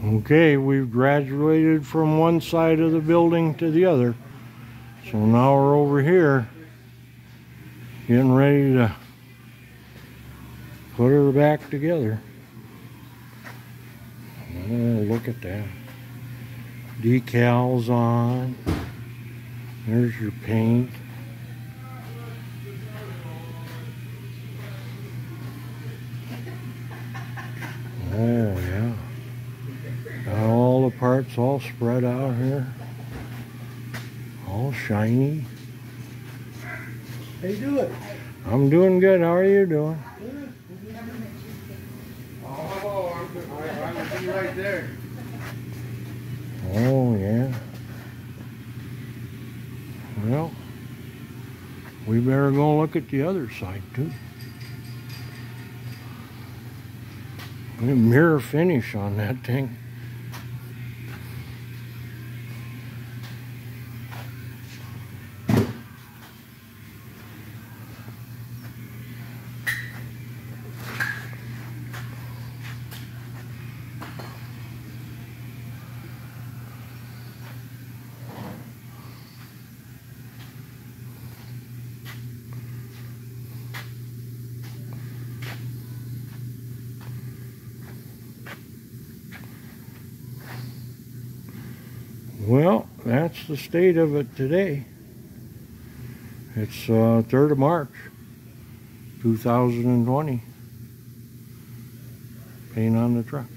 Okay, we've graduated from one side of the building to the other. So now we're over here getting ready to put her back together. Oh, look at that. Decals on. There's your paint. Oh yeah. Got all the parts all spread out here. All shiny. How you doing? I'm doing good. How are you doing? Oh, I'm gonna be right there. Oh yeah. Well, we better go look at the other side too. Mirror finish on that thing. Well, that's the state of it today. It's 3rd of March, 2020. Paint on the truck.